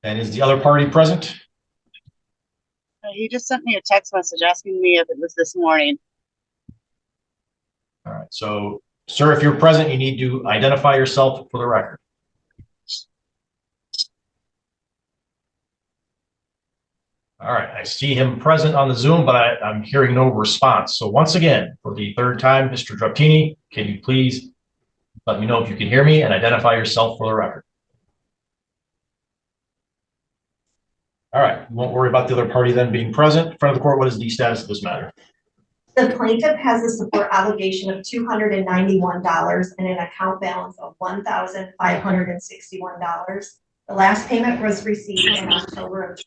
And is the other party present? He just sent me a text message asking me if it was this morning. All right. So, sir, if you're present, you need to identify yourself for the record. All right. I see him present on the Zoom, but I'm hearing no response. So once again, for the third time, Mr. Draptini, can you please let me know if you can hear me and identify yourself for the record? All right. We won't worry about the other party then being present. In front of the court, what is the status of this matter? The plaintiff has a support obligation of $291 and an account balance of $1,561. The last payment was received in October of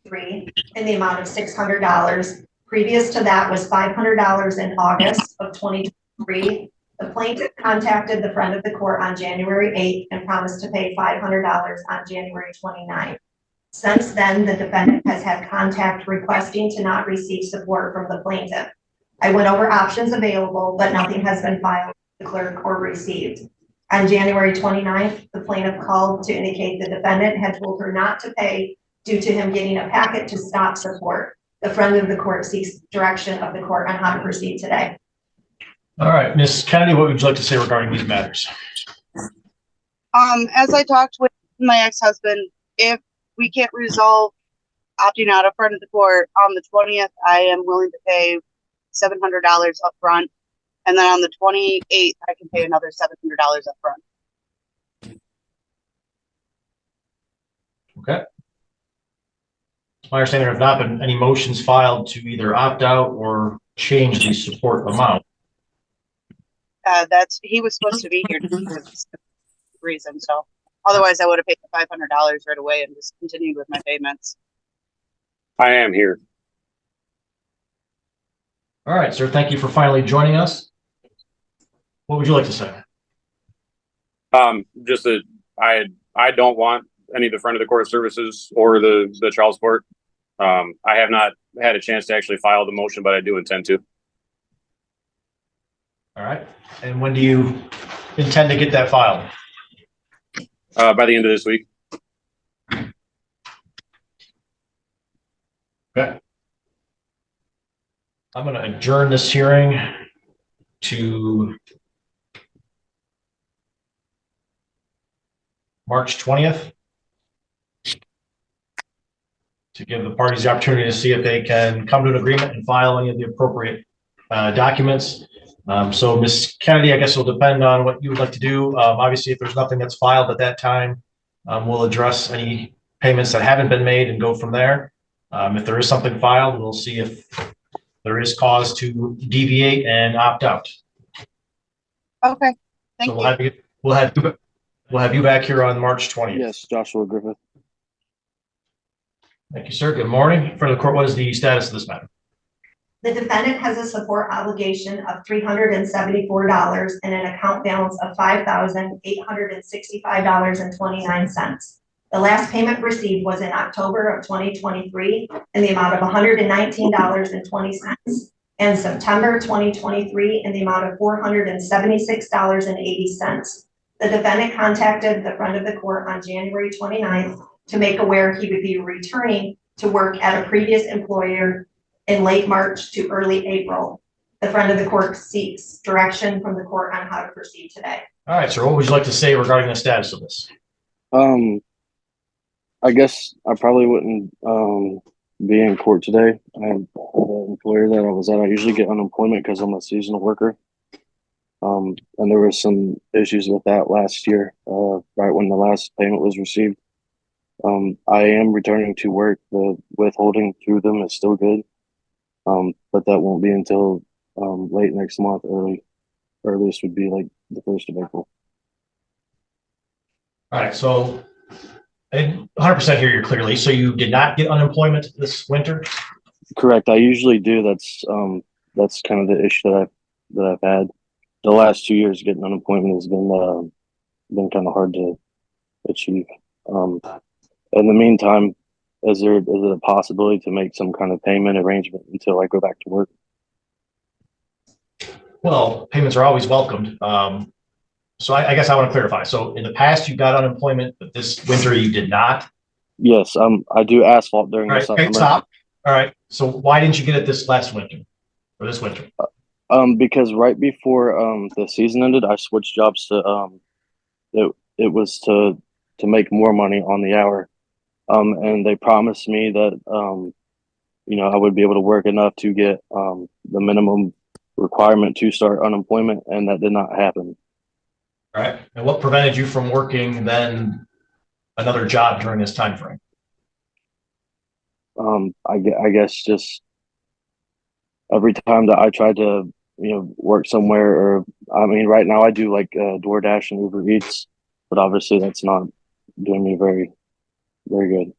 2023 in the amount of $600. Previous to that was $500 in August of 2023. The plaintiff contacted the friend of the court on January 8th and promised to pay $500 on January 29th. Since then, the defendant has had contact requesting to not receive support from the plaintiff. I went over options available, but nothing has been filed with the clerk or received. On January 29th, the plaintiff called to indicate the defendant had told her not to pay due to him getting a packet to stop support. The friend of the court seeks direction of the court on how to proceed today. All right, Ms. Kennedy, what would you like to say regarding these matters? As I talked with my ex-husband, if we can't resolve opting out of front of the court on the 20th, I am willing to pay $700 up front, and then on the 28th I can pay another $700 up front. Okay. My understanding, there have not been any motions filed to either opt out or change the support amount. He was supposed to be here for this reason, so otherwise I would have paid the $500 right away and just continued with my payments. I am here. All right, sir. Thank you for finally joining us. What would you like to say? Just that I don't want any of the friend of the court services or the child support. I have not had a chance to actually file the motion, but I do intend to. All right. And when do you intend to get that filed? By the end of this week. Okay. I'm going to adjourn this hearing to March 20th to give the parties the opportunity to see if they can come to an agreement and file any of the appropriate documents. So Ms. Kennedy, I guess it'll depend on what you would like to do. Obviously, if there's nothing that's filed at that time, we'll address any payments that haven't been made and go from there. If there is something filed, we'll see if there is cause to deviate and opt out. Okay, thank you. We'll have you back here on March 20th. Yes, Joshua Griffith. Thank you, sir. Good morning. For the court, what is the status of this matter? The defendant has a support obligation of $374 and an account balance of $5,865.29. The last payment received was in October of 2023 in the amount of $119.20 and September 2023 in the amount of $476.80. The defendant contacted the friend of the court on January 29th to make aware he would be returning to work at a previous employer in late March to early April. The friend of the court seeks direction from the court on how to proceed today. All right, sir. What would you like to say regarding the status of this? I guess I probably wouldn't be in court today. I have the employer that I was at. I usually get unemployment because I'm a seasonal worker. And there were some issues with that last year, right when the last payment was received. I am returning to work. The withholding through them is still good. But that won't be until late next month. Earliest would be like the 1st of April. All right, so I 100% hear you clearly. So you did not get unemployment this winter? Correct. I usually do. That's kind of the issue that I've had. The last 2 years, getting unemployment has been kind of hard to achieve. In the meantime, is it a possibility to make some kind of payment arrangement until I go back to work? Well, payments are always welcomed. So I guess I want to clarify. So in the past, you got unemployment, but this winter you did not? Yes, I do asphalt during All the right, summer. okay, stop. All right, so why didn't you get it this last winter, or this winter? Because right before the season ended, I switched jobs to it was to make more money on the hour. And they promised me that I would be able to work enough to get the minimum requirement to start unemployment, and that did not happen. All right, and what prevented you from working then another job during this time frame? I guess just every time that I tried to work somewhere, or I mean, right now I do like DoorDash and Uber Eats, but obviously that's not doing me very good.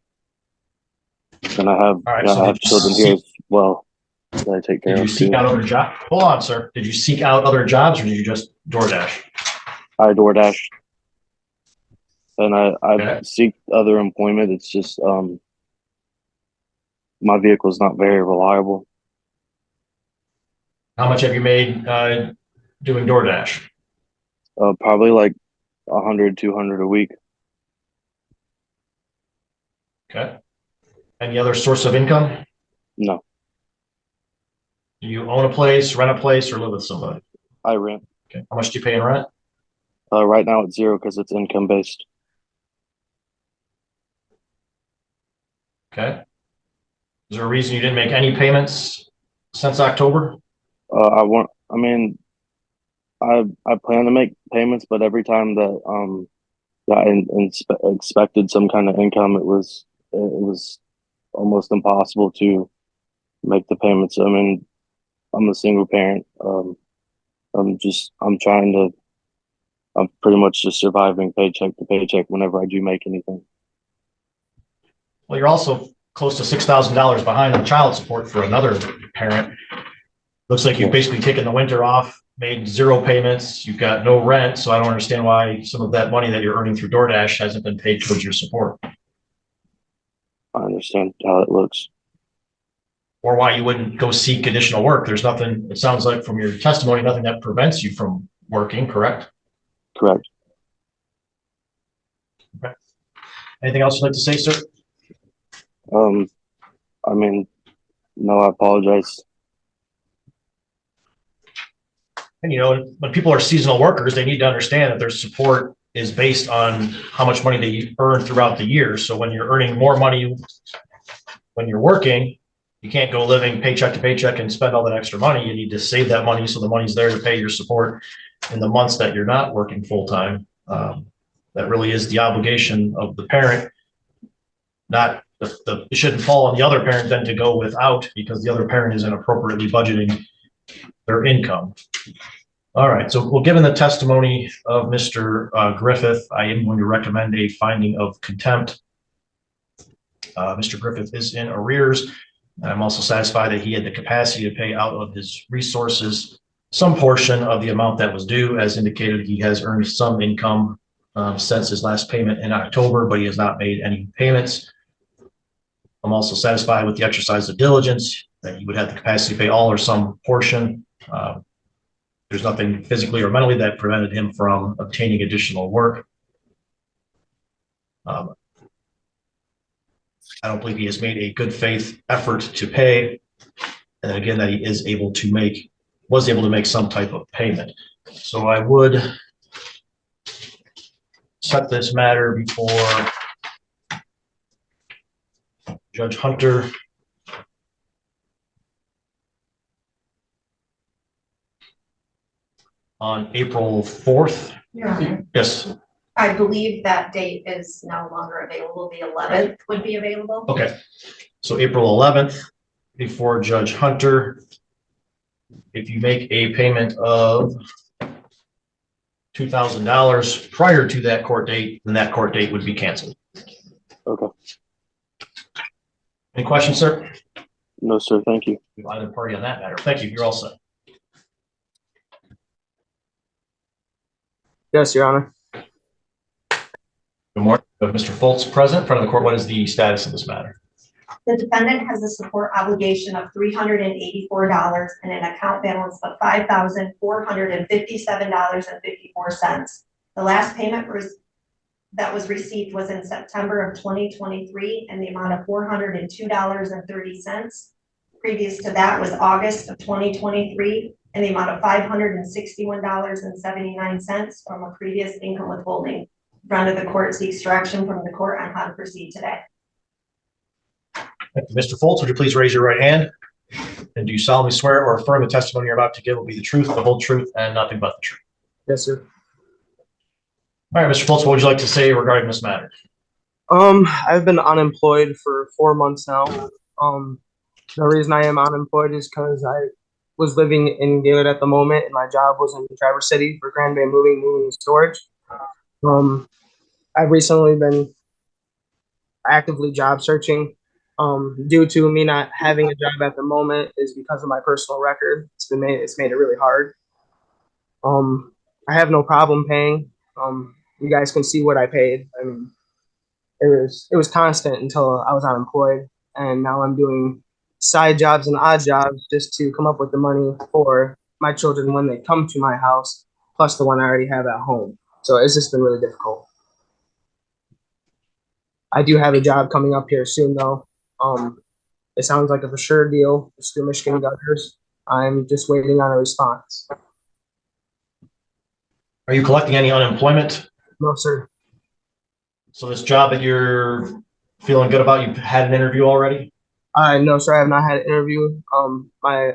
And I have All right, I so have children here as well that I take care did you of seek too. out other jobs? Hold on, sir. Did you seek out other jobs, or did you just DoorDash? I DoorDash, and I Okay. seek other employment. It's just my vehicle is not very reliable. How much have you made doing DoorDash? Probably like 100, 200 a week. Okay. Any other source of income? No, Do you own a place, rent a place, or live with somebody? I rent. Okay. How much do you pay in rent? Right now it's zero because it's income based. Okay. Is there a reason you didn't make any payments since October? I plan to make payments, but every time that I expected some kind of income, it was almost impossible to make the payments. I mean, I'm a single parent. I'm pretty much just surviving paycheck to paycheck whenever I do make anything. Well, you're also close to $6,000 behind on child support for another parent. Looks like you've basically taken the winter off, made zero payments. You've got no rent. So I don't understand why some of that money that you're earning through DoorDash hasn't been paid towards your support, I understand how it looks. or why you wouldn't go seek additional work. There's nothing, it sounds like from your testimony, nothing that prevents you from working, correct? Correct. Okay. Anything else you'd like to say, sir? I mean, no, I apologize. And when people are seasonal workers, they need to understand that their support is based on how much money they earn throughout the year. So when you're earning more money when you're working, you can't go living paycheck to paycheck and spend all that extra money. You need to save that money so the money's there to pay your support in the months that you're not working full time. That really is the obligation of the parent. Not it shouldn't fall on the other parent then to go without, because the other parent isn't appropriately budgeting their income. All right, so well, given the testimony of Mr. Griffith, I am going to recommend a finding of contempt. Mr. Griffith is in arrears. I'm also satisfied that he had the capacity to pay out of his resources some portion of the amount that was due. As indicated, he has earned some income since his last payment in October, but he has not made any payments. I'm also satisfied with the exercise of diligence that he would have the capacity to pay all or some portion. There's nothing physically or mentally that prevented him from obtaining additional work. I don't believe he has made a good faith effort to pay. And then again, that he was able to make some type of payment. So I would set this matter before Judge Hunter. On April 4th. Your Honor, Yes. I believe that date is no longer available. The 11th would be available. Okay. So April 11th before Judge Hunter. If you make a payment of $2,000 prior to that court date, then that court date would be canceled. Okay. Any questions, sir? No, sir. Thank you. Either party on that matter. Thank you. You're all set. Yes, Your Honor. Good morning. Mr. Folz present in front of the court. What is the status of this matter? The defendant has a support obligation of $384 and an account balance of $5,457.54. The last payment was that was received was in September of 2023 in the amount of $402.30. Previous to that was August of 2023 in the amount of $561.79 from a previous income withholding. In front of the court seeks direction from the court on how to proceed today. Thank you. Mr. Folz, would you please raise your right hand? And do you solemnly swear or affirm the testimony you're about to give will be the truth, the whole truth, and nothing but the truth? Yes, sir. All right, Mr. Folz, what would you like to say regarding this matter? I've been unemployed for 4 months now. The reason I am unemployed is because I was living in Gaylord at the moment, and my job was in Traverse City for Grand Bay Moving and Storage. I've recently been actively job searching. Due to me not having a job at the moment is because of my personal record. It's made it really hard. I have no problem paying. You guys can see what I paid. I mean, it was constant until I was unemployed, and now I'm doing side jobs and odd jobs just to come up with the money for my children when they come to my house, plus the one I already have at home. So it's just been really difficult. I do have a job coming up here soon, though. It sounds like a for sure deal. It's through Michigan Gutters. I'm just waiting on a response. Are you collecting any unemployment? No, sir. So this job that you're feeling good about, you've had an interview already? No, sir. I have not had an interview. My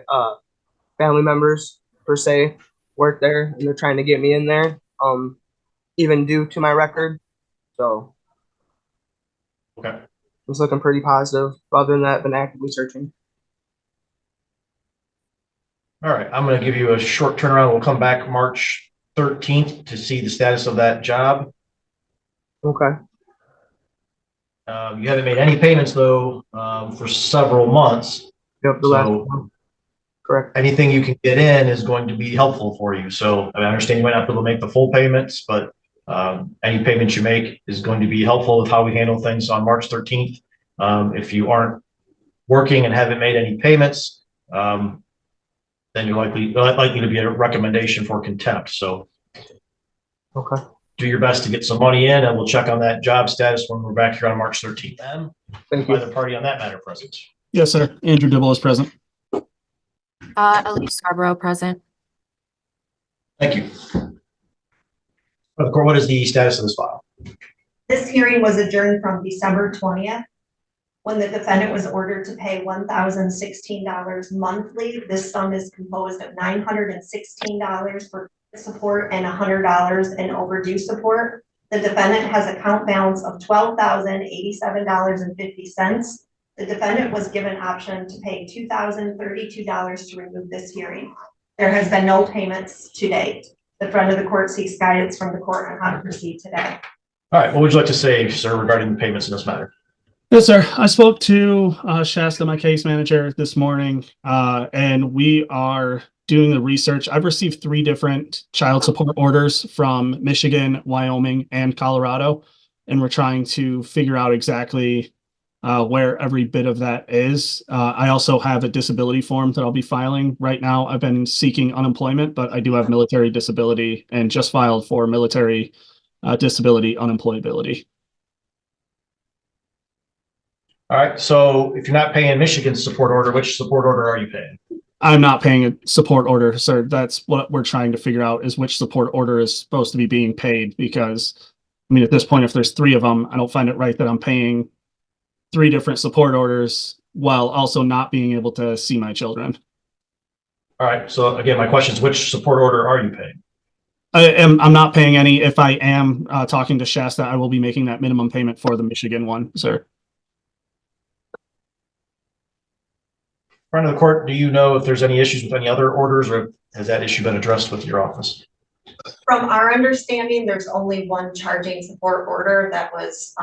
family members, per se, work there, and they're trying to get me in there, even due to my record. So Okay. it's looking pretty positive. Other than that, I've been actively searching. All right, I'm going to give you a short turnaround. We'll come back March 13th to see the status of that job. Okay. You haven't made any payments, though, for several months. Yep, the last one. Correct. Anything you can get in is going to be helpful for you. So I understand you might not be able to make the full payments, but any payments you make is going to be helpful with how we handle things on March 13th. If you aren't working and haven't made any payments, then you're likely to be a recommendation for contempt. So Okay. do your best to get some money in, and we'll check on that job status when we're back here on March 13th. Thank you. Either party on that matter present. Yes, sir. Andrew Dibble is present. Elise Scarborough present. Thank you. The court, what is the status of this file? This hearing was adjourned from December 20th. When the defendant was ordered to pay $1,016 monthly, this sum is composed of $916 for support and $100 in overdue support. The defendant has an account balance of $12,087.50. The defendant was given option to pay $2,032 to remove this hearing. There has been no payments to date. The front of the court seeks guidance from the court on how to proceed today. All right, what would you like to say, sir, regarding the payments in this matter? Yes, sir. I spoke to Shasta, my case manager, this morning, and we are doing the research. I've received 3 different child support orders from Michigan, Wyoming, and Colorado, and we're trying to figure out exactly where every bit of that is. I also have a disability form that I'll be filing right now. I've been seeking unemployment, but I do have military disability and just filed for military disability unemployability. All right, so if you're not paying Michigan's support order, which support order are you paying? I'm not paying a support order, sir. That's what we're trying to figure out, is which support order is supposed to be being paid, because, I mean, at this point, if there's 3 of them, I don't find it right that I'm paying 3 different support orders while also not being able to see my children. All right, so again, my question is, which support order are you paying? I'm not paying any. If I am talking to Shasta, I will be making that minimum payment for the Michigan one, sir. Front of the court, do you know if there's any issues with any other orders, or has that issue been addressed with your office? From our understanding, there's only one charging support order that was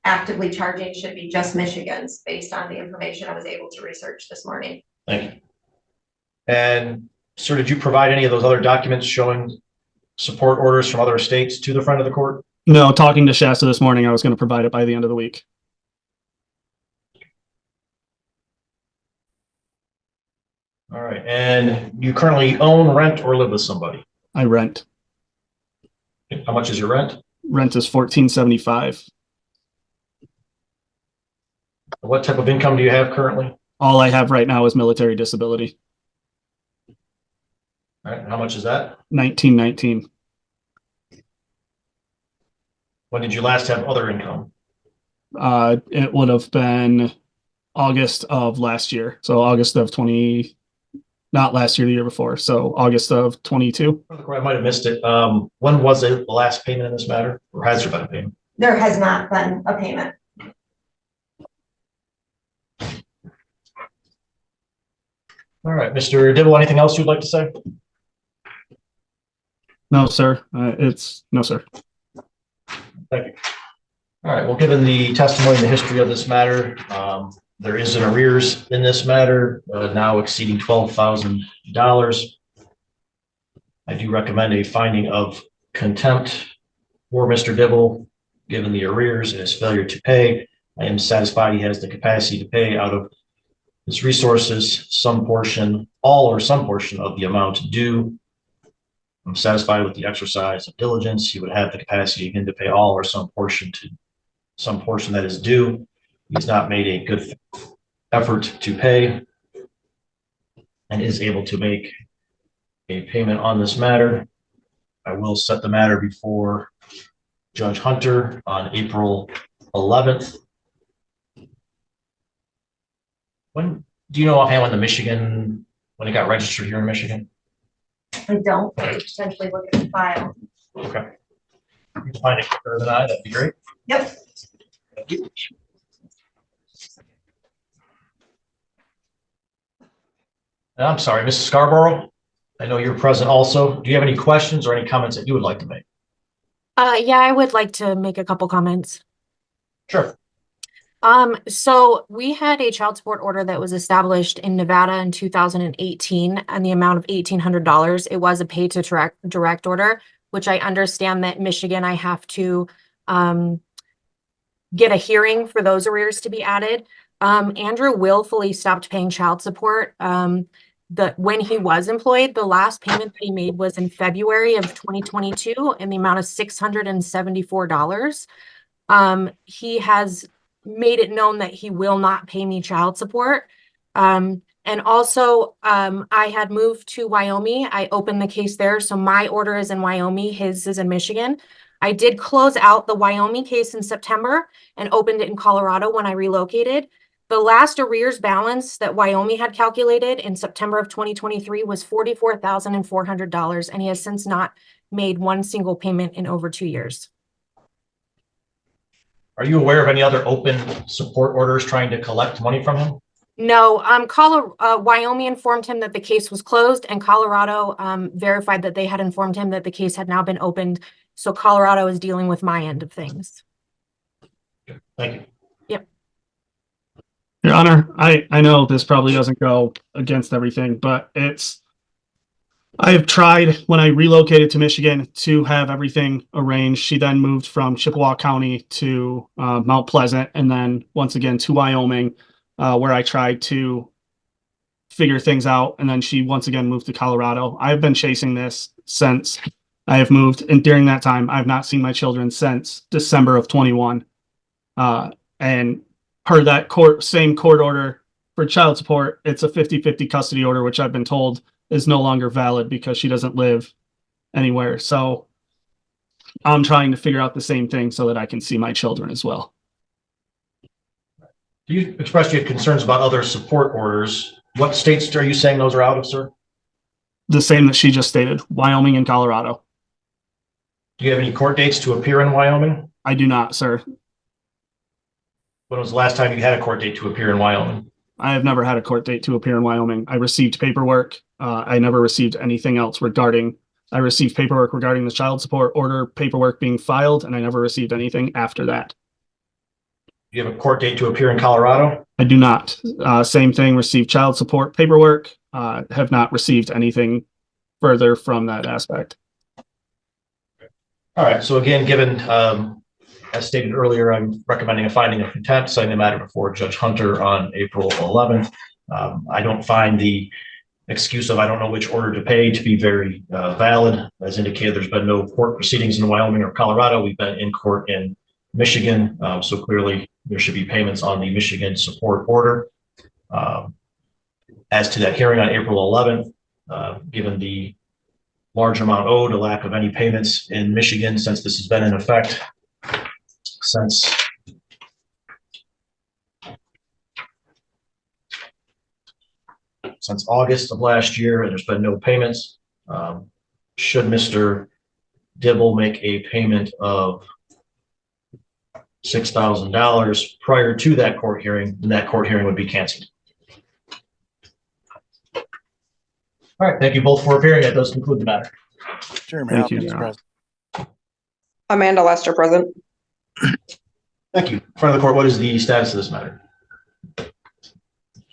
actively charging, should be just Michigan's, based on the information I was able to research this morning. Thank you. And sir, did you provide any of those other documents showing support orders from other states to the front of the court? No, talking to Shasta this morning, I was going to provide it by the end of the week. All right, and you currently own, rent, or live with somebody? I rent. How much is your rent? Rent is $14.75. What type of income do you have currently? All I have right now is military disability. All right, how much is that? $19.19. When did you last have other income? It would have been August of last year. So August of 20, not last year, the year before. So August of 22. I might have missed it. When was it the last payment in this matter, or has there been a payment? There has not been a payment. All right, Mr. Dibble, anything else you'd like to say? No, sir. No, sir. Thank you. All right, well, given the testimony and the history of this matter, there is an arrears in this matter, now exceeding $12,000. I do recommend a finding of contempt for Mr. Dibble, given the arrears and his failure to pay. I am satisfied he has the capacity to pay out of his resources, some portion, all or some portion of the amount due. I'm satisfied with the exercise of diligence. He would have the capacity again to pay all or some portion that is due. He's not made a good effort to pay and is able to make a payment on this matter. I will set the matter before Judge Hunter on April 11th. When do you know offhand when when it got registered here in Michigan? I don't, but potentially look at the file. Okay. You can find it quicker than I, that'd be great. Yep. Thank you. And I'm sorry, Mrs. Scarborough, I know you're present also. Do you have any questions or any comments that you would like to make? Yeah, I would like to make a couple comments. Sure. So we had a child support order that was established in Nevada in 2018 and the amount of $1,800. It was a pay to direct order, which I understand that Michigan, I have to get a hearing for those arrears to be added. Andrew willfully stopped paying child support. When he was employed, the last payment that he made was in February of 2022 in the amount of $674. He has made it known that he will not pay me child support. And also, I had moved to Wyoming. I opened the case there. So my order is in Wyoming, his is in Michigan. I did close out the Wyoming case in September and opened it in Colorado when I relocated. The last arrears balance that Wyoming had calculated in September of 2023 was $44,400, and he has since not made one single payment in over 2 years. Are you aware of any other open support orders trying to collect money from him? No, Wyoming informed him that the case was closed, and Colorado verified that they had informed him that the case had now been opened. So Colorado is dealing with my end of things. Thank you. Yep. Your Honor, I know this probably doesn't go against everything, but I have tried when I relocated to Michigan to have everything arranged. She then moved from Chippewa County to Mount Pleasant, and then once again to Wyoming, where I tried to figure things out. And then she once again moved to Colorado. I've been chasing this since I have moved. And during that time, I've not seen my children since December of 21. And per that same court order for child support, it's a 50-50 custody order, which I've been told is no longer valid because she doesn't live anywhere. So I'm trying to figure out the same thing so that I can see my children as well. You expressed you had concerns about other support orders. What states are you saying those are out of, sir? The same that she just stated, Wyoming and Colorado. Do you have any court dates to appear in Wyoming? I do not, sir. When was the last time you had a court date to appear in Wyoming? I have never had a court date to appear in Wyoming. I received paperwork. I never received anything else I received paperwork regarding the child support order paperwork being filed, and I never received anything after that. Do you have a court date to appear in Colorado? I do not. Same thing, received child support paperwork. Have not received anything further from that aspect. All right. So again, given, as stated earlier, I'm recommending a finding of contempt, setting the matter before Judge Hunter on April 11th. I don't find the excuse of I don't know which order to pay to be very valid. As indicated, there's been no court proceedings in Wyoming or Colorado. We've been in court in Michigan, so clearly there should be payments on the Michigan support order. As to that hearing on April 11th, given the large amount owed, a lack of any payments in Michigan since this has been in effect since August of last year, and there's been no payments. Should Mr. Dibble make a payment of $6,000 prior to that court hearing, then that court hearing would be canceled. All right, thank you both for appearing. That does conclude the matter. Jeremy Thank you, Hopkins, John. President. Amanda Lester, present. Thank you. In front of the court, what is the status of this matter?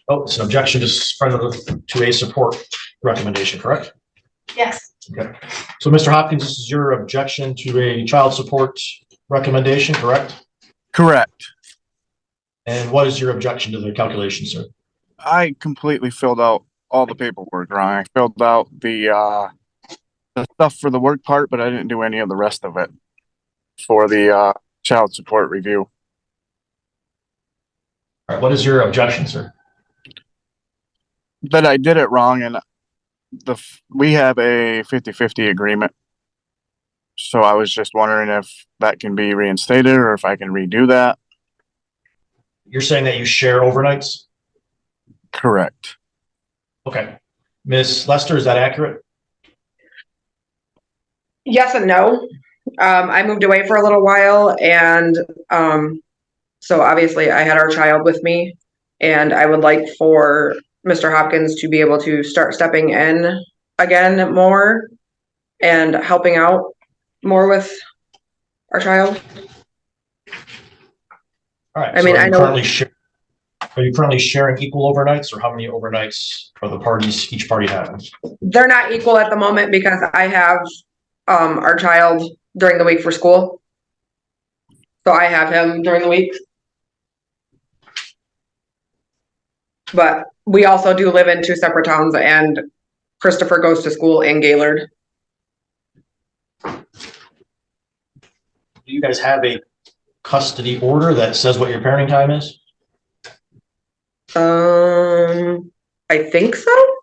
Oh, it's an objection to a support recommendation, correct? Yes. Okay. So, Mr. Hopkins, this is your objection to a child support recommendation, correct? Correct. And what is your objection to the calculation, sir? I completely filled out all the paperwork wrong. I filled out the stuff for the work part, but I didn't do any of the rest of it for the child support review. All right, what is your objection, sir? That I did it wrong, and we have a 50-50 agreement. So I was just wondering if that can be reinstated or if I can redo that. You're saying that you share overnights? Correct. Okay. Ms. Lester, is that accurate? Yes and no. I moved away for a little while, and so obviously I had our child with me, and I would like for Mr. Hopkins to be able to start stepping in again more and helping out more with our child. All right. I mean, so I know. Are you currently sharing equal overnights, or how many overnights are the parties, each party having? They're not equal at the moment because I have our child during the week for school. So I have him during the week. But we also do live in two separate towns, and Christopher goes to school in Gaylord. Do you guys have a custody order that says what your parenting time is? I think so.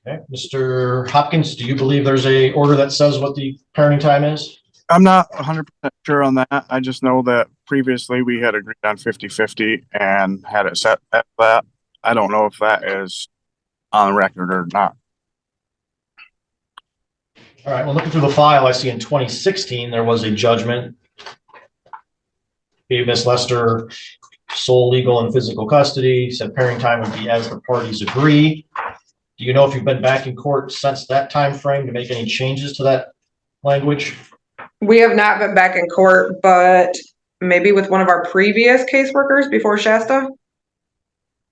Okay. Mr. Hopkins, do you believe there's a order that says what the parenting time is? I'm not 100% sure on that. I just know that previously we had agreed on 50-50 and had it set at that. I don't know if that is on record or not. All right. Well, looking through the file, I see in 2016 there was a judgment. Gave Ms. Lester sole legal and physical custody. Said parenting time would be as the parties agree. Do you know if you've been back in court since that time frame to make any changes to that language? We have not been back in court, but maybe with one of our previous caseworkers before Shasta.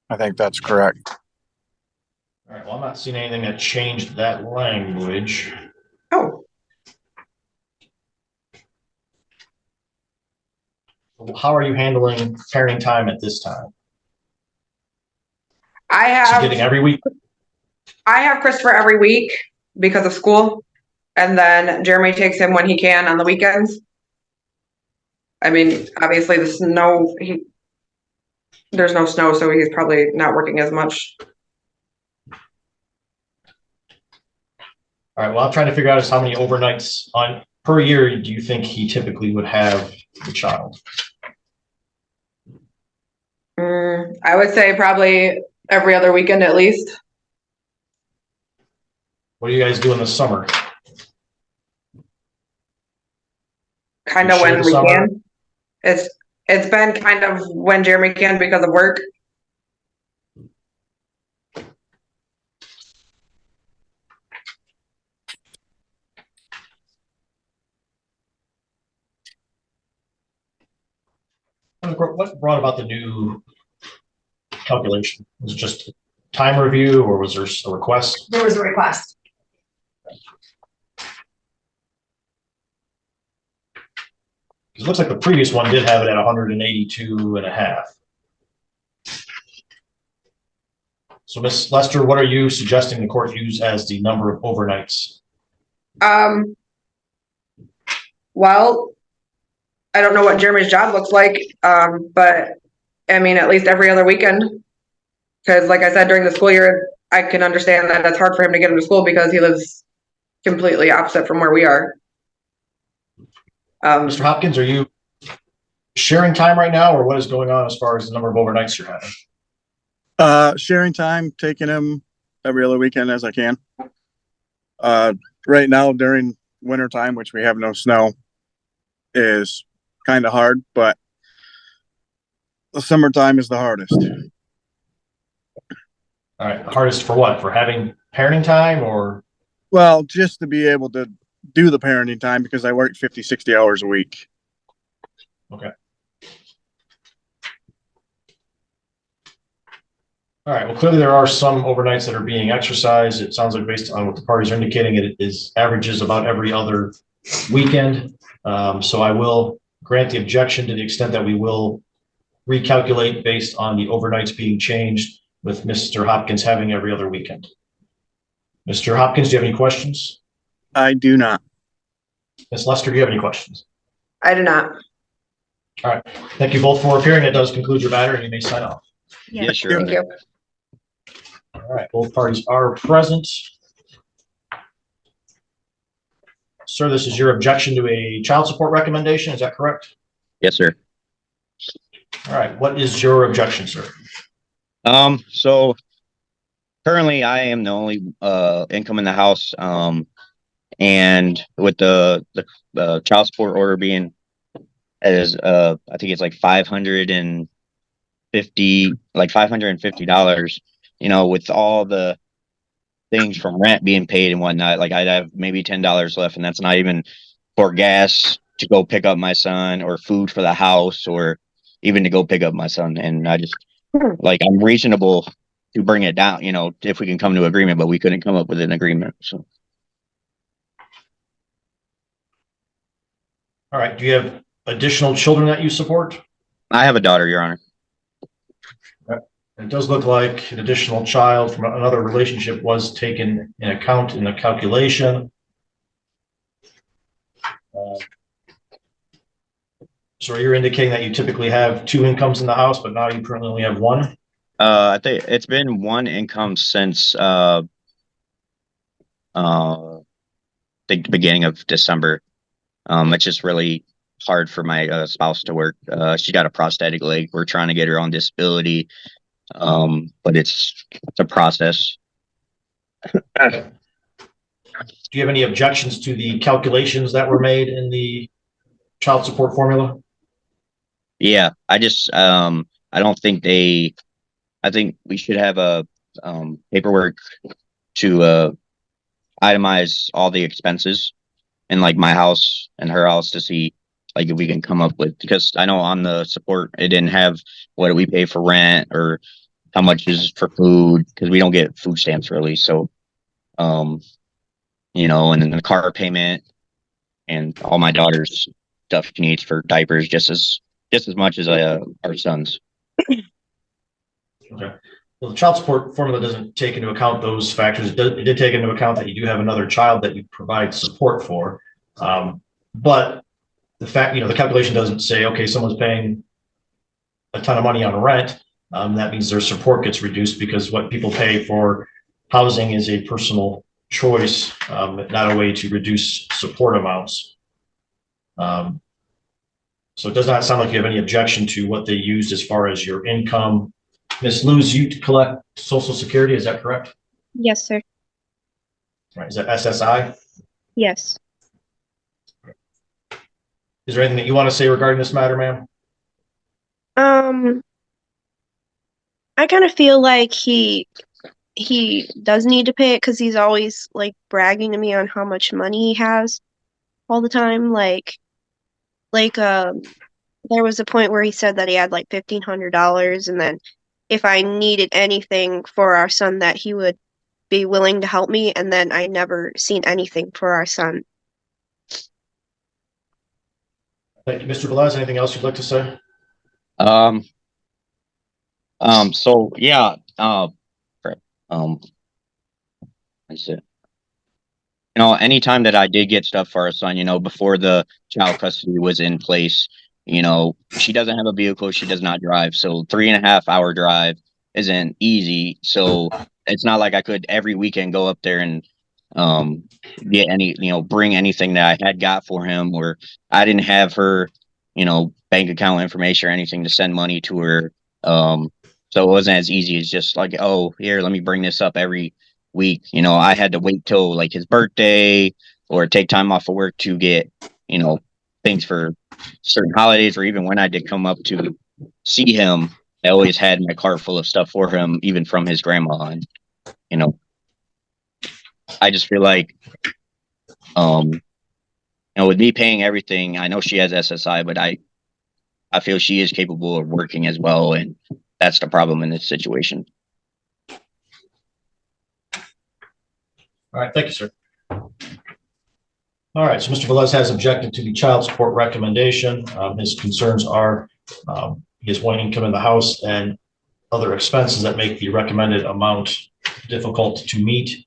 I think that's correct. All right. Well, I'm not seeing anything that changed that language. Oh, How are you handling parenting time at this time? I Is he have getting every week? Christopher every week because of school, and then Jeremy takes him when he can on the weekends. I mean, obviously the snow, there's no snow, so he's probably not working as much. All right. Well, I'm trying to figure out is how many overnights per year do you think he typically would have the child? I would say probably every other weekend at least. What do you guys do in the summer? Kind You of share when the we summer? can. It's been kind of when Jeremy can because of work. What brought about the new calculation? Was it just time review, or was there a request? There was a request. It looks like the previous one did have it at 182.5. So Ms. Lester, what are you suggesting the court use as the number of overnights? Well, I don't know what Jeremy's job looks like, but I mean, at least every other weekend. Because like I said, during the school year, I can understand that it's hard for him to get him to school because he lives completely opposite from where we are. Mr. Hopkins, are you sharing time right now, or what is going on as far as the number of overnights you're having? Sharing time, taking him every other weekend as I can. Right now during winter time, which we have no snow, is kind of hard, but the summertime is the hardest. All right, hardest for what? For having parenting time, or? Well, just to be able to do the parenting time because I work 50, 60 hours a week. Okay. All right, well, clearly there are some overnights that are being exercised. It sounds like based on what the parties are indicating, it is averages about every other weekend. So I will grant the objection to the extent that we will recalculate based on the overnights being changed with Mr. Hopkins having every other weekend. Mr. Hopkins, do you have any questions? I do not. Ms. Lester, do you have any questions? I do not. All right, thank you both for appearing. That does conclude your matter, and you may sign off. Yes, sure. Thank you. All right, both parties are present. Sir, this is your objection to a child support recommendation, is that correct? Yes, sir. All right, what is your objection, sir? So currently I am the only income in the house. And with the child support order being as I think it's like $550, you know, with all the things from rent being paid and whatnot, like I'd have maybe $10 left, and that's not even for gas to go pick up my son or food for the house or even to go pick up my son. And I just like, I'm reasonable to bring it down, you know, if we can come to agreement, but we couldn't come up with an agreement. So. All right, do you have additional children that you support? I have a daughter, Your Honor. It does look like an additional child from another relationship was taken in account in the calculation. So you're indicating that you typically have 2 incomes in the house, but now you currently only have 1? I think it's been 1 income since the beginning of December. It's just really hard for my spouse to work. She got a prosthetic leg. We're trying to get her on disability. But it's a process. Do you have any objections to the calculations that were made in the child support formula? Yeah, I just I don't think I think we should have a paperwork to itemize all the expenses in like my house and her house to see like if we can come up with, because I know on the support it didn't have what do we pay for rent or how much is for food, because we don't get food stamps really. So you know, and then the car payment and all my daughter's stuff she needs for diapers just as much as our son's. Okay. Well, the child support formula doesn't take into account those factors. It did take into account that you do have another child that you provide support for. But the fact, you know, the calculation doesn't say, okay, someone's paying a ton of money on rent. That means their support gets reduced, because what people pay for housing is a personal choice, not a way to reduce support amounts. So it does not sound like you have any objection to what they used as far as your income. Ms. Luz, you collect Social Security, is that correct? Yes, sir. Right. Is that SSI? Yes. Is there anything that you want to say regarding this matter, ma'am? I kind of feel like he does need to pay it because he's always like bragging to me on how much money he has all the time. Like there was a point where he said that he had like $1,500, and then if I needed anything for our son that he would be willing to help me, and then I never seen anything for our son. Thank you. Mr. Blaz, anything else you'd like to say? So yeah, That's it. You know, anytime that I did get stuff for our son, you know, before the child custody was in place, you know, she doesn't have a vehicle, she does not drive. So 3.5 hour drive isn't easy. So it's not like I could every weekend go up there and get any, you know, bring anything that I had got for him, or I didn't have her, you know, bank account information or anything to send money to her. So it wasn't as easy as just like, oh, here, let me bring this up every week. You know, I had to wait till like his birthday or take time off of work to get, you know, things for certain holidays, or even when I did come up to see him, I always had my cart full of stuff for him, even from his grandma. And, you know, I just feel like, you know, with me paying everything, I know she has SSI, but I feel she is capable of working as well. And that's the problem in this situation. All right, thank you, sir. All right, so Mr. Velez has objected to the child support recommendation. His concerns are his one income in the house and other expenses that make the recommended amount difficult to meet.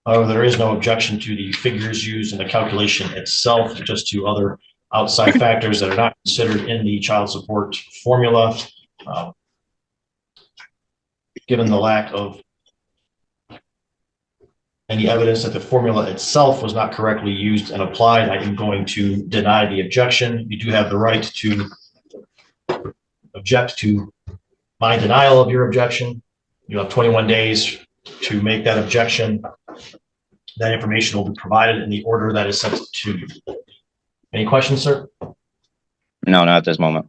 However, there is no objection to the figures used in the calculation itself, just to other outside factors that are not considered in the child support formula. Given the lack of any evidence that the formula itself was not correctly used and applied, I am going to deny the objection. You do have the right to object to my denial of your objection. You have 21 days to make that objection. That information will be provided in the order that is sent to you. Any questions, sir? No, not at this moment.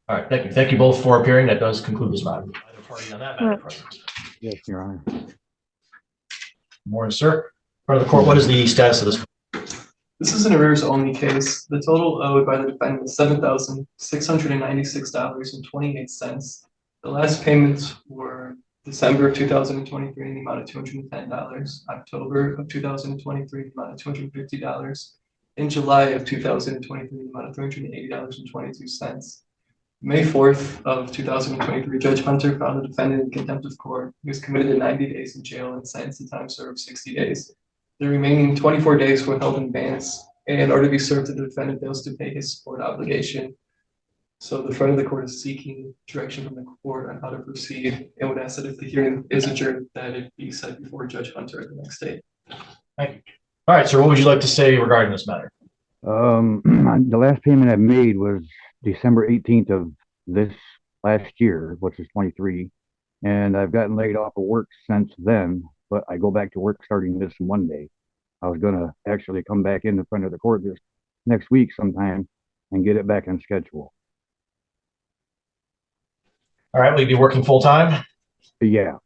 All right, thank you. Thank you both for appearing. That does conclude this matter. Either party on that matter, President? Yes, Your Honor. Morning, sir. Front of the court, what is the status of this? This is an arrears only case. The total owed by the defendant is $7,696.28. The last payments were December of 2023 in the amount of $210, October of 2023 in the amount of $250, in July of 2023 in the amount of $380.22. May 4th of 2023, Judge Hunter found the defendant in contempt of court. He was committed to 90 days in jail and sentenced to time served 60 days. The remaining 24 days were held in advance, and in order to be served, the defendant fails to pay his support obligation. So the front of the court is seeking direction from the court on how to proceed, and would ask that if the hearing is adjourned, that it be set before Judge Hunter at the next date. Thank you. All right, sir, what would you like to say regarding this matter? The last payment I made was December 18th of this last year, which is 23, and I've gotten laid off of work since then, but I go back to work starting this Monday. I was going to actually come back in the front of the court this next week sometime and get it back on schedule. All right, will you be working full time? Yeah.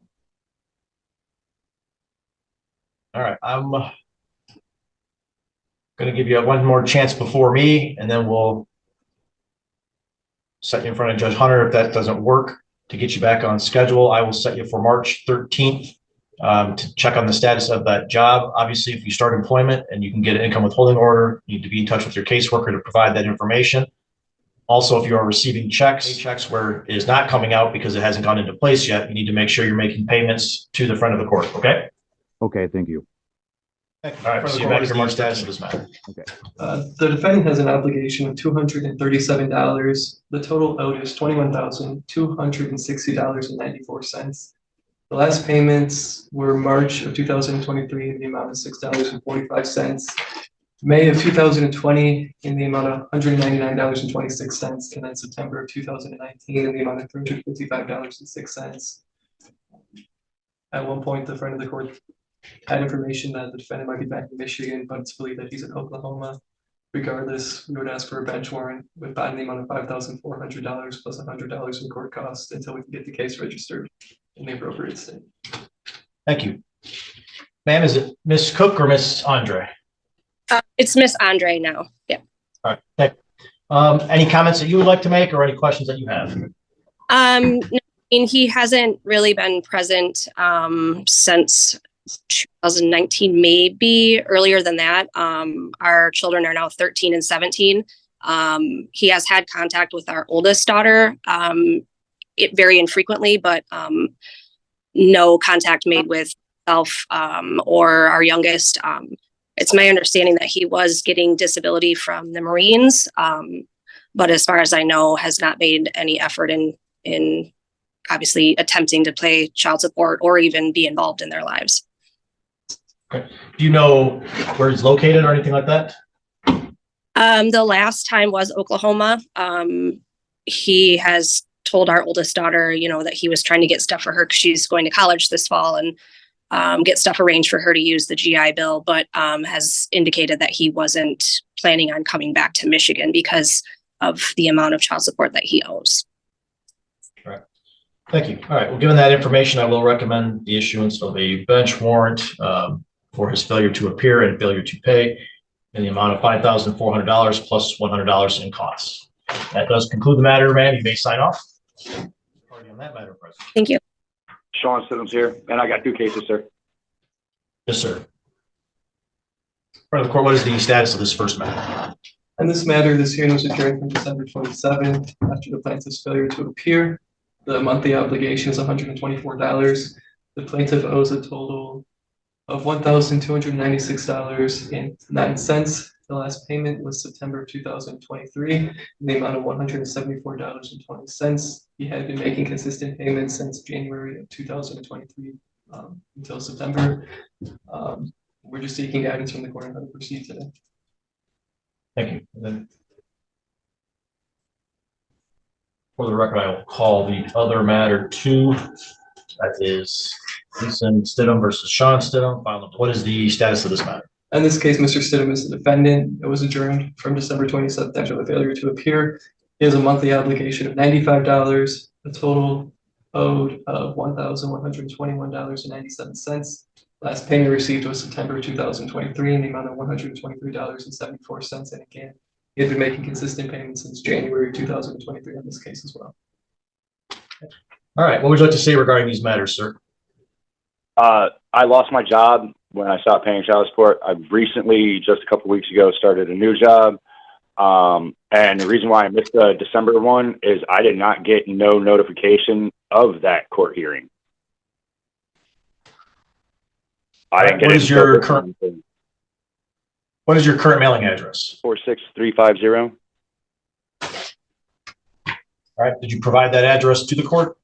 All right, I'm going to give you one more chance before me, and then we'll set you in front of Judge Hunter. If that doesn't work, to get you back on schedule, I will set you for March 13th to check on the status of that job. Obviously, if you start employment and you can get an income withholding order, you need to be in touch with your caseworker to provide that information. Also, if you are receiving checks where it is not coming out because it hasn't gone into place yet, you need to make sure you're making payments to the front of the court, okay? Okay, thank you. All right, see you back here, March status of this matter. Okay. The defendant has an obligation of $237. The total owed is $21,260.94. The last payments were March of 2023 in the amount of $6.45, May of 2020 in the amount of $199.26, and then September of 2019 in the amount of $355.06. At one point, the front of the court had information that the defendant might be back in Michigan, but it's believed that he's in Oklahoma. Regardless, we would ask for a bench warrant with bond in the amount of $5,400 plus $100 in court costs until we can get the case registered in the appropriate state. Thank you. Ma'am, is it Miss Cook or Miss Andre? It's Miss Andre now. Yeah. All right. Okay. Any comments that you would like to make or any questions that you have? No, I mean, he hasn't really been present since 2019, maybe earlier than that. Our children are now 13 and 17. He has had contact with our oldest daughter. very infrequently, but no contact made with self or our youngest. It's my understanding that he was getting disability from the Marines, but as far as I know, has not made any effort in obviously attempting to pay child support or even be involved in their lives. Okay. Do you know where he's located or anything like that? The last time was Oklahoma. He has told our oldest daughter, that he was trying to get stuff for her because she's going to college this fall and get stuff arranged for her to use the GI Bill, but has indicated that he wasn't planning on coming back to Michigan because of the amount of child support that he owes. All right. Thank you. All right. Well, given that information, I will recommend the issuance of a bench warrant for his failure to appear and failure to pay in the amount of $5,400 plus $100 in costs. That does conclude the matter, ma'am. You may sign off. Party on that matter, President. Thank you. Sean Stum's here, and I got 2 cases, sir. Yes, sir. Front of the court, what is the status of this first matter? On this matter, this hearing was adjourned from December 27th after the plaintiff's failure to appear. The monthly obligation is $124. The plaintiff owes a total of $1,296.09. The last payment was September 2023 in the amount of $174.20. He had been making consistent payments since January of 2023 until September. We're just seeking guidance from the court on how to proceed today. Thank you. And then for the record, I will call the other matter 2. That is Lisa Stum versus Sean Stum. What is the status of this matter? In this case, Mr. Stum is the defendant. It was adjourned from December 27th after the failure to appear. He has a monthly obligation of $95, a total owed of $1,121.97. Last payment received was September 2023 in the amount of $123.74. And again, he had been making consistent payments since January 2023 on this case as well. All right. What would you like to say regarding these matters, sir? I lost my job when I stopped paying child support. I've recently, just a couple weeks ago, started a new job. And the reason why I missed the December one is I did not get no notification of that court hearing. I didn't get What is your current mailing address? 46350. All right. Did you provide that address to the court?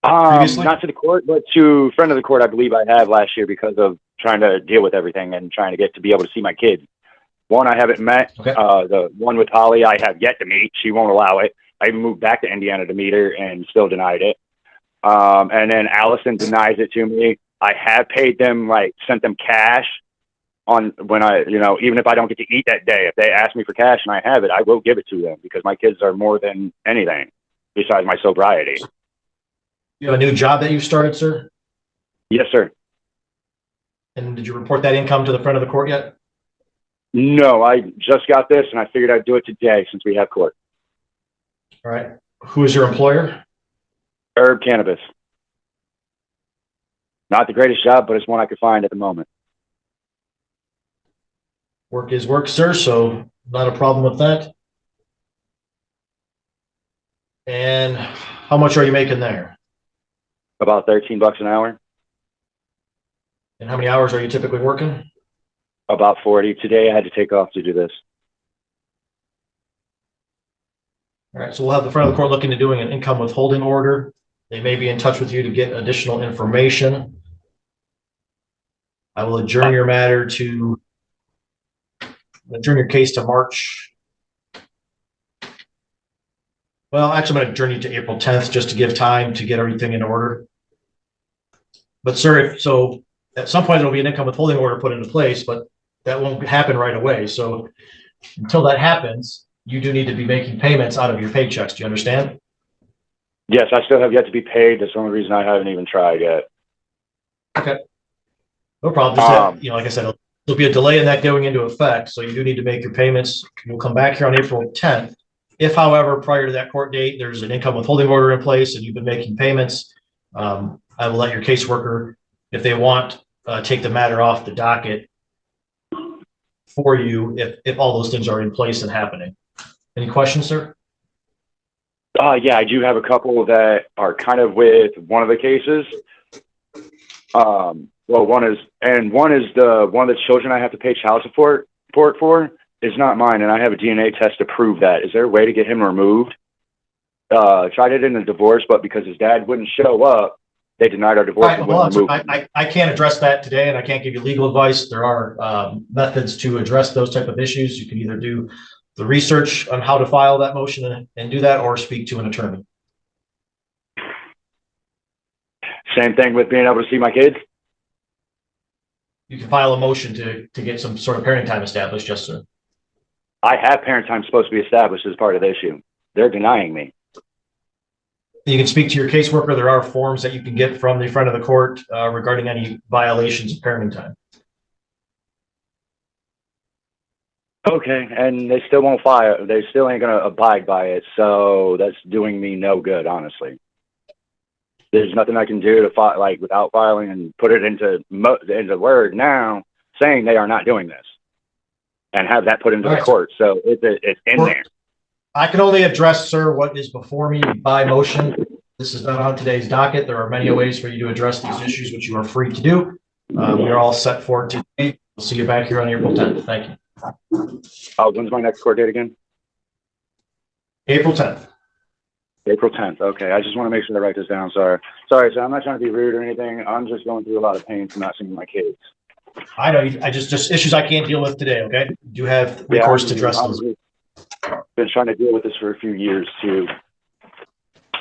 Previously? Not to the court, but to a friend of the court, I believe I have last year because of trying to deal with everything and trying to get to be able to see my kids. One I haven't met. Okay. The one with Holly I have yet to meet. She won't allow it. I even moved back to Indiana to meet her and still denied it. And then Allison denies it to me. I have paid them, sent them cash on when even if I don't get to eat that day, if they ask me for cash and I have it, I will give it to them because my kids are more than anything besides my sobriety. You have a new job that you've started, sir? Yes, sir. And did you report that income to the front of the court yet? No, I just got this and I figured I'd do it today since we have court. All right. Who is your employer? Herb Cannabis. Not the greatest job, but it's one I could find at the moment. Work is work, sir, so not a problem with that. And how much are you making there? About $13 an hour. And how many hours are you typically working? About 40. Today I had to take off to do this. All right, so we'll have the front of the court looking to doing an income withholding order. They may be in touch with you to get additional information. I will adjourn your case to March. Well, actually, I'm going to adjourn you to April 10th just to give time to get everything in order. But sir, at some point there'll be an income withholding order put into place, but that won't happen right away. So until that happens, you do need to be making payments out of your paychecks. Do you understand? Yes, I still have yet to be paid. That's the only reason I haven't even tried yet. Okay. No problem. Just like I said, there'll be a delay in that going into effect. So you do need to make your payments. We'll come back here on April 10th. If, however, prior to that court date, there's an income withholding order in place and you've been making payments, I will let your caseworker, if they want, take the matter off the docket for you if all those things are in place and happening. Any questions, sir? Yeah, I do have a couple that are kind of with one of the cases. Well, one is the one of the children I have to pay child support for is not mine, and I have a DNA test to prove that. Is there a way to get him removed? Tried it in the divorce, but because his dad wouldn't show up, they denied our divorce. All right, well, I can't address that today, and I can't give you legal advice. There are methods to address those type of issues. You can either do the research on how to file that motion and do that, or speak to an attorney. Same thing with being able to see my kids. You can file a motion to get some sort of parenting time established, yes, sir. I have parent time supposed to be established as part of the issue. They're denying me. You can speak to your caseworker. There are forms that you can get from the front of the court regarding any violations of parenting time. Okay, and they still won't file. They still ain't gonna abide by it. So that's doing me no good, honestly. There's nothing I can do to file, like, without filing and put it into word now, saying they are not doing this, and have that put into the court. So it's in there. I can only address, sir, what is before me by motion. This is not on today's docket. There are many ways for you to address these issues, which you are free to do. We are all set for today. We'll see you back here on April 10th. Thank you. When's my next court date again? April 10th. April 10th. Okay, I just want to make sure to write this down. Sorry, so I'm not trying to be rude or anything. I'm just going through a lot of pain from not seeing my kids. I know. I just issues I can't deal with today. Okay, you do have recourse to address those. Been trying to deal with this for a few years too.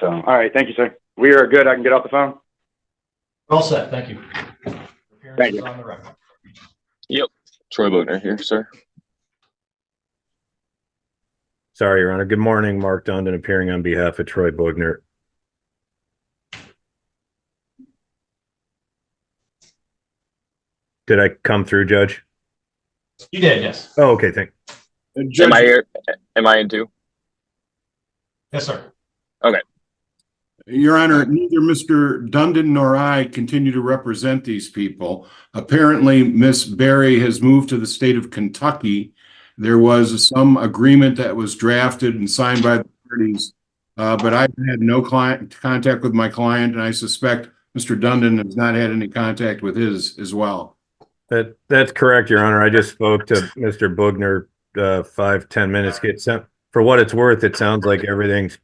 So, all right, thank you, sir. We are good. I can get off the phone. All set. Thank you. Thank you. On the record. Yep. Troy Buerner here, sir. Sorry, Your Honor. Good morning. Mark Dundon appearing on behalf of Troy Buerner. Did I come through, Judge? You did, yes. Oh, okay, thank you. Am I in too? Yes, sir. Okay. Your Honor, neither Mr. Dundon nor I continue to represent these people. Apparently, Miss Berry has moved to the state of Kentucky. There was some agreement that was drafted and signed by the parties, but I've had no contact with my client, and I suspect Mr. Dundon has not had any contact with his as well. That's correct, Your Honor. I just spoke to Mr. Buerner 5-10 minutes ago. For what it's worth, it sounds like everything's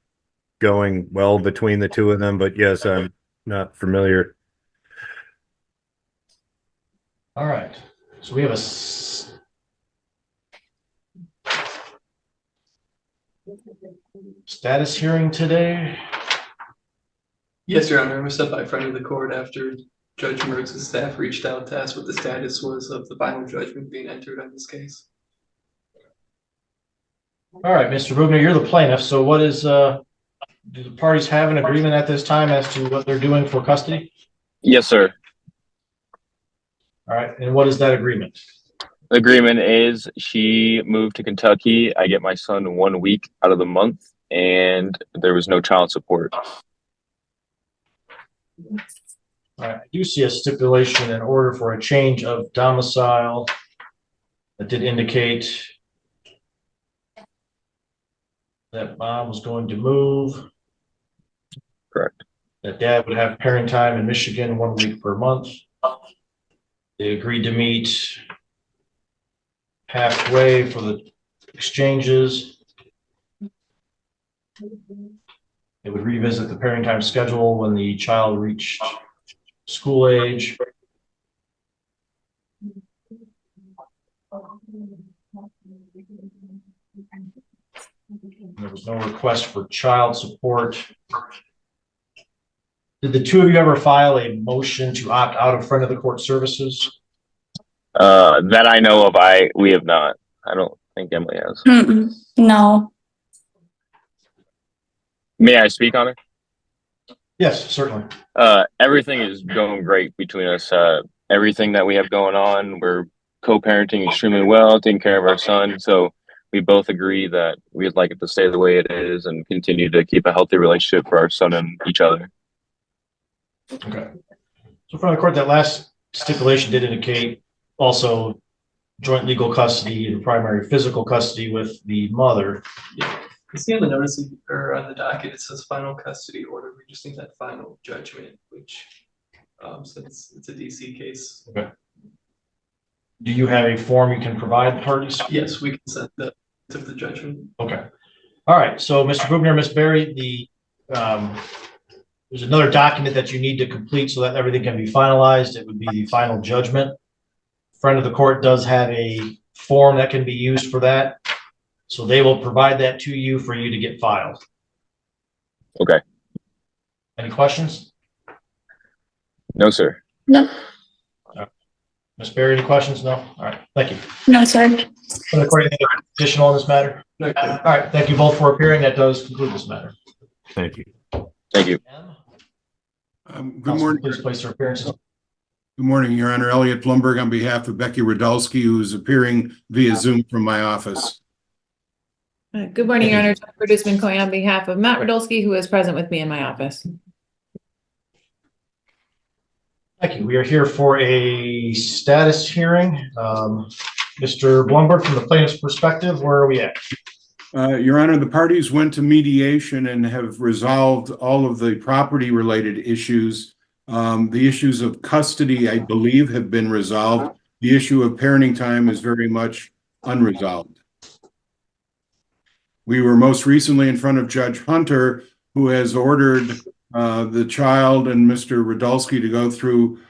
going well between the two of them, but yes, I'm not familiar. All right. So we have a status hearing today. Yes, Your Honor. I was set by a friend of the court after Judge Merck's staff reached out to ask what the status was of the final judgment being entered on this case. All right, Mr. Buerner, you're the plaintiff. So what is, do the parties have an agreement at this time as to what they're doing for custody? Yes, sir. All right. And what is that agreement? The agreement is she moved to Kentucky. I get my son 1 week out of the month, and there was no child support. All right. I do see a stipulation in order for a change of domicile that did indicate that mom was going to move. Correct. That dad would have parent time in Michigan 1 week per month. They agreed to meet halfway for the exchanges. They would revisit the parenting time schedule when the child reached school age. There was no request for child support. Did the two of you ever file a motion to opt out of front of the court services? That I know of, we have not. I don't think Emily has. No. May I speak on it? Yes, certainly. Everything is going great between us. Everything that we have going on, we're co-parenting extremely well, taking care of our son. So we both agree that we'd like it to stay the way it is and continue to keep a healthy relationship for our son and each other. Okay. So from the court, that last stipulation did indicate also joint legal custody and primary physical custody with the mother. You see on the notice or on the docket, it says final custody order. We just need that final judgment, which since it's a DC case. Okay. Do you have a form you can provide the parties? Yes, we can send the judgment. Okay. All right. So Mr. Buerner, Ms. Berry, there's another document that you need to complete so that everything can be finalized. It would be the final judgment. Friend of the court does have a form that can be used for that. So they will provide that to you for you to get filed. Okay. Any questions? No, sir. No. Ms. Berry, any questions? No? All right. Thank you. No, sir. Friend of the court, anything additional on this matter? No. All right. Thank you both for appearing. That does conclude this matter. Thank you. Thank you. Good morning. Please place your appearances. Good morning, Your Honor. Elliot Blumberg on behalf of Becky Rodolski, who is appearing via Zoom from my office. Good morning, Your Honor. Jennifer Dusman-Coy on behalf of Matt Rodolski, who is present with me in my office. Thank you. We are here for a status hearing. Mr. Blumberg, from the plaintiff's perspective, where are we at? Your Honor, the parties went to mediation and have resolved all of the property-related issues. The issues of custody, I believe, have been resolved. The issue of parenting time is very much unresolved. We were most recently in front of Judge Hunter, who has ordered the child and Mr. Rodolski to go through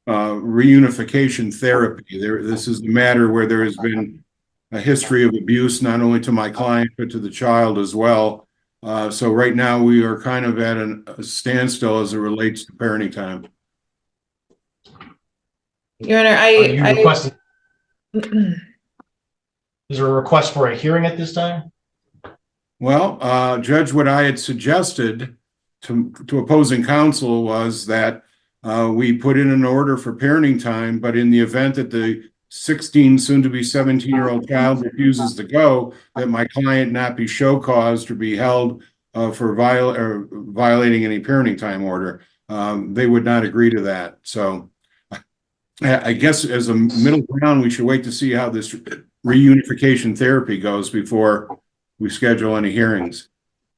reunification therapy. This is a matter where there has been a history of abuse, not only to my client, but to the child as well. So right now we are kind of at a standstill as it relates to parenting time. Your Honor, Is there a request for a hearing at this time? Well, Judge, what I had suggested to opposing counsel was that we put in an order for parenting time, but in the event that the 16, soon to be 17-year-old child refuses to go, that my client not be show caused or be held for violating any parenting time order. They would not agree to that. So I guess as a middle ground, we should wait to see how this reunification therapy goes before we schedule any hearings.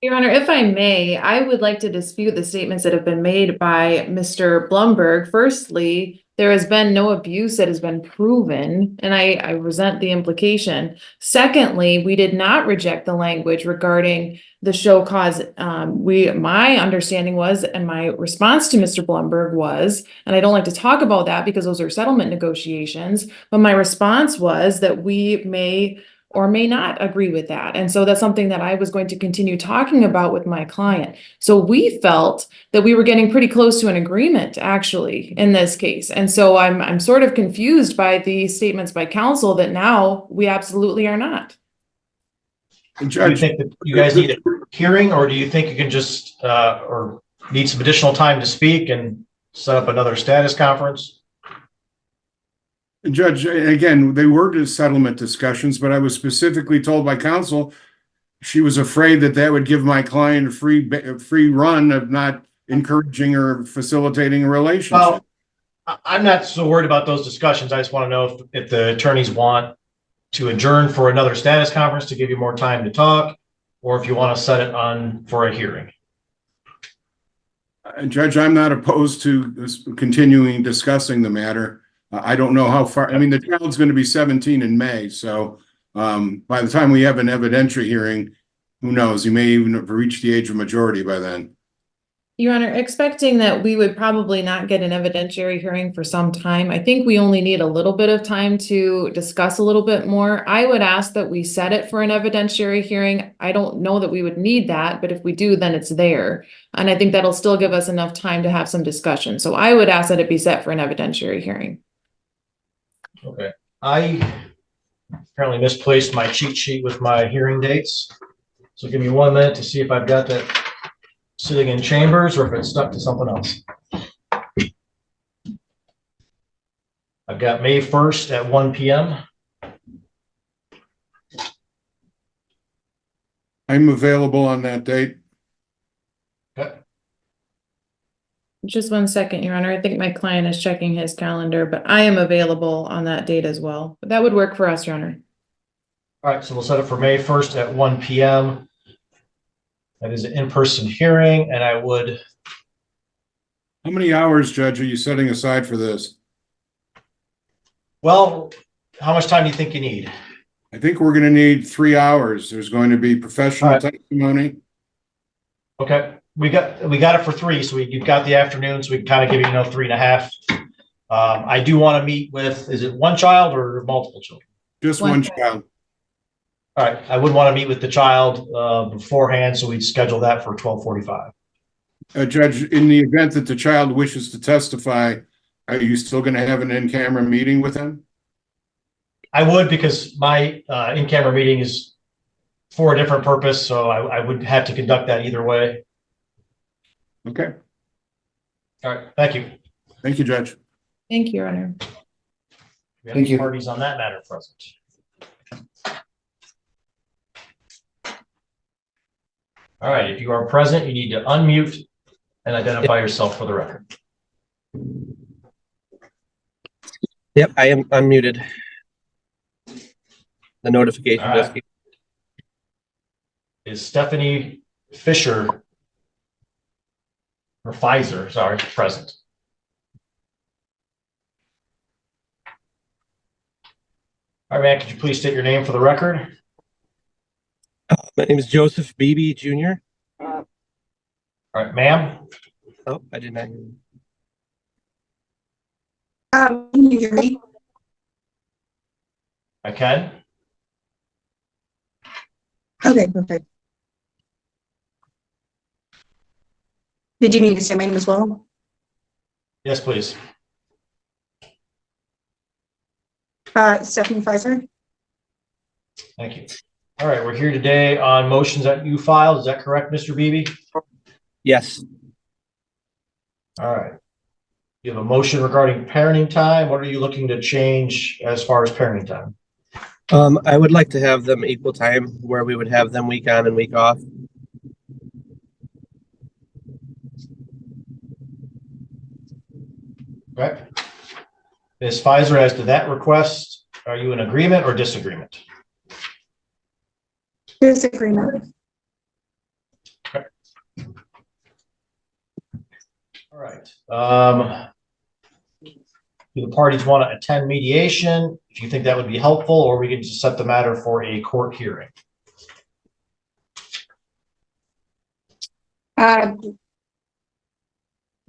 Your Honor, if I may, I would like to dispute the statements that have been made by Mr. Blumberg. Firstly, there has been no abuse that has been proven, and I resent the implication. Secondly, we did not reject the language regarding the show cause. My understanding was, and my response to Mr. Blumberg was, and I don't like to talk about that because those are settlement negotiations, but my response was that we may or may not agree with that. And so that's something that I was going to continue talking about with my client. So we felt that we were getting pretty close to an agreement actually in this case. And so I'm sort of confused by the statements by counsel that now we absolutely are not. Do you think that you guys need a hearing, or do you think you can just, or need some additional time to speak and set up another status conference? Judge, again, they were to settlement discussions, but I was specifically told by counsel she was afraid that that would give my client a free run of not encouraging or facilitating a relationship. Well, I'm not so worried about those discussions. I just want to know if the attorneys want to adjourn for another status conference to give you more time to talk, or if you want to set it on for a hearing. Judge, I'm not opposed to continuing discussing the matter. I don't know how far, I mean, the child's going to be 17 in May. So by the time we have an evidentiary hearing, who knows, he may even have reached the age of majority by then. Your Honor, expecting that we would probably not get an evidentiary hearing for some time, I think we only need a little bit of time to discuss a little bit more. I would ask that we set it for an evidentiary hearing. I don't know that we would need that, but if we do, then it's there. And I think that'll still give us enough time to have some discussion. So I would ask that it be set for an evidentiary hearing. Okay. I apparently misplaced my cheat sheet with my hearing dates. So give me 1 minute to see if I've got that sitting in chambers or if it's stuck to something else. I've got May 1st at 1 p.m. I'm available on that date. Okay. Just 1 second, Your Honor. I think my client is checking his calendar, but I am available on that date as well. But that would work for us, Your Honor. All right, so we'll set it for May 1st at 1 p.m. That is an in-person hearing, and I would. How many hours, Judge, are you setting aside for this? Well, how much time do you think you need? I think we're going to need 3 hours. There's going to be professional testimony. Okay, we got it for 3, so you've got the afternoon, so we can kind of give you 3.5. I do want to meet with, is it one child or multiple children? Just one child. All right, I would want to meet with the child beforehand, so we'd schedule that for 12:45. Judge, in the event that the child wishes to testify, are you still going to have an in-camera meeting with him? I would, because my in-camera meeting is for a different purpose, so I would have to conduct that either way. Okay. All right, thank you. Thank you, Judge. Thank you, Your Honor. We have any parties on that matter present? All right, if you are present, you need to unmute and identify yourself for the record. Yep, I am unmuted. The notification just came. Is Stephanie Fisher or Fiser, sorry, present? All right, man, could you please state your name for the record? My name is Joseph Beebe Jr. All right, ma'am. Oh, I did not hear you. Can you hear me? I can. Okay, perfect. Did you need to say my name as well? Yes, please. Stephanie Fiser. Thank you. All right, we're here today on motions that you filed. Is that correct, Mr. Beebe? Yes. All right. You have a motion regarding parenting time. What are you looking to change as far as parenting time? I would like to have them equal time where we would have them week on and week off. Okay. Ms. Fiser, as to that request, are you in agreement or disagreement? Disagreement. Okay. All right. Do the parties want to attend mediation? If you think that would be helpful, or we can just set the matter for a court hearing. Why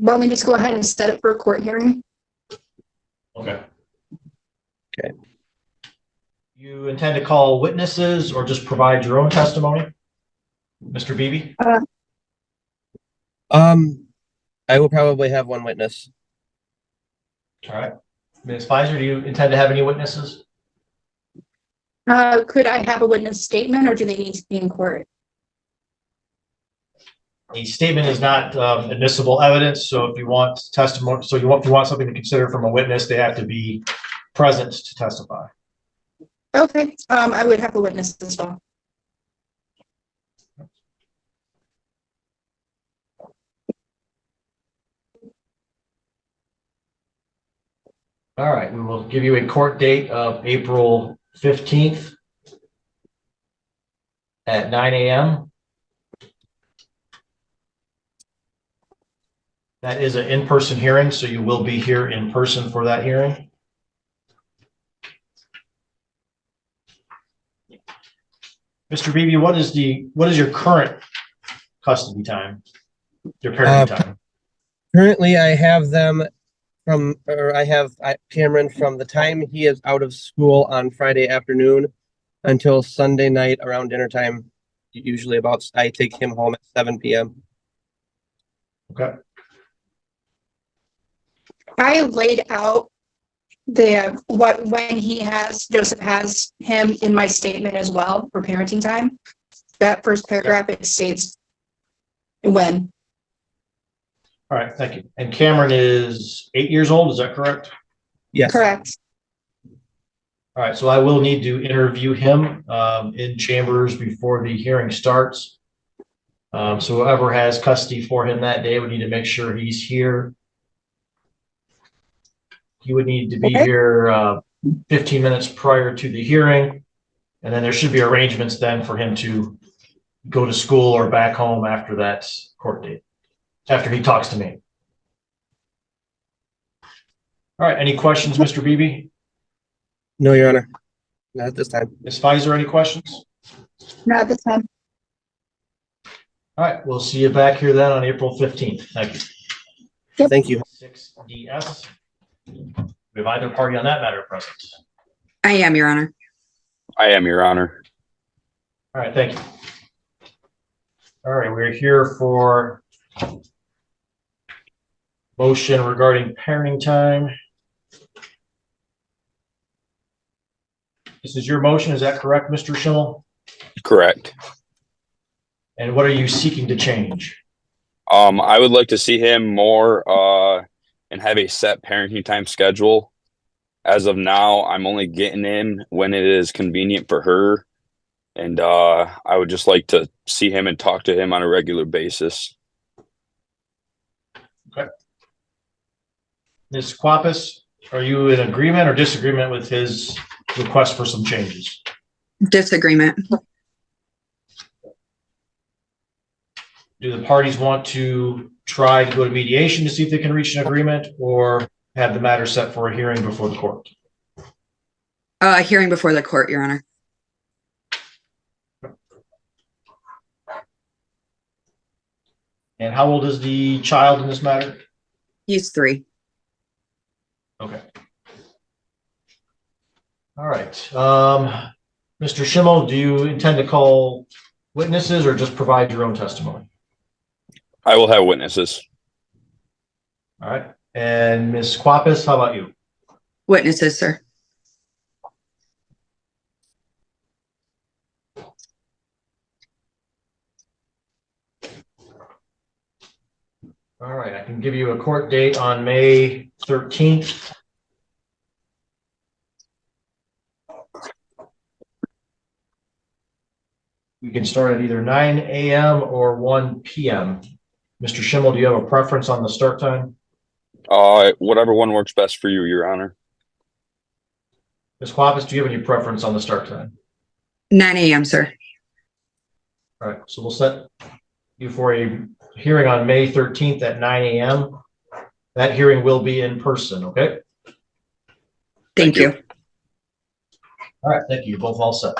don't we just go ahead and set it for a court hearing? Okay. Okay. You intend to call witnesses or just provide your own testimony, Mr. Beebe? I will probably have one witness. All right. Ms. Fiser, do you intend to have any witnesses? Could I have a witness statement, or do they need to be in court? A statement is not admissible evidence, so if you want testimony, if you want something to consider from a witness, they have to be present to testify. Okay, I would have a witness as well. All right, we will give you a court date of April 15th at 9 a.m. That is an in-person hearing, so you will be here in person for that hearing. Mr. Beebe, what is your current custody time? Your parenting time? Currently, I have them I have Cameron from the time he is out of school on Friday afternoon until Sunday night around dinner time. Usually I take him home at 7 p.m. Okay. I laid out when Joseph has him in my statement as well for parenting time. That first paragraph, it states when. All right, thank you. And Cameron is 8 years old, is that correct? Yes. Correct. All right, so I will need to interview him in chambers before the hearing starts. So whoever has custody for him that day would need to make sure he's here. He would need to be here 15 minutes prior to the hearing, and then there should be arrangements then for him to go to school or back home after that court date, after he talks to me. All right, any questions, Mr. Beebe? No, Your Honor. Not at this time. Ms. Fiser, any questions? Not at this time. All right, we'll see you back here then on April 15th. Thank you. Thank you. 6DS. We have either party on that matter present. I am, Your Honor. I am, Your Honor. All right, thank you. All right, we're here for motion regarding parenting time. This is your motion, is that correct, Mr. Shimel? Correct. And what are you seeking to change? I would like to see him more and have a set parenting time schedule. As of now, I'm only getting in when it is convenient for her. And I would just like to see him and talk to him on a regular basis. Okay. Ms. Quapis, are you in agreement or disagreement with his request for some changes? Disagreement. Do the parties want to try to go to mediation to see if they can reach an agreement, or have the matter set for a hearing before the court? Hearing before the court, Your Honor. And how old is the child in this matter? He's 3. Okay. All right. Mr. Shimel, do you intend to call witnesses or just provide your own testimony? I will have witnesses. All right. And Ms. Quapis, how about you? Witnesses, sir. All right. I can give you a court date on May 13th. We can start at either 9 a.m. or 1 p.m. Mr. Shimel, do you have a preference on the start time? Whatever one works best for you, Your Honor. Ms. Quapis, do you have any preference on the start time? 9 a.m., sir. All right, so we'll set you for a hearing on May 13th at 9 a.m. That hearing will be in person, okay? Thank you. All right, thank you. Both all set.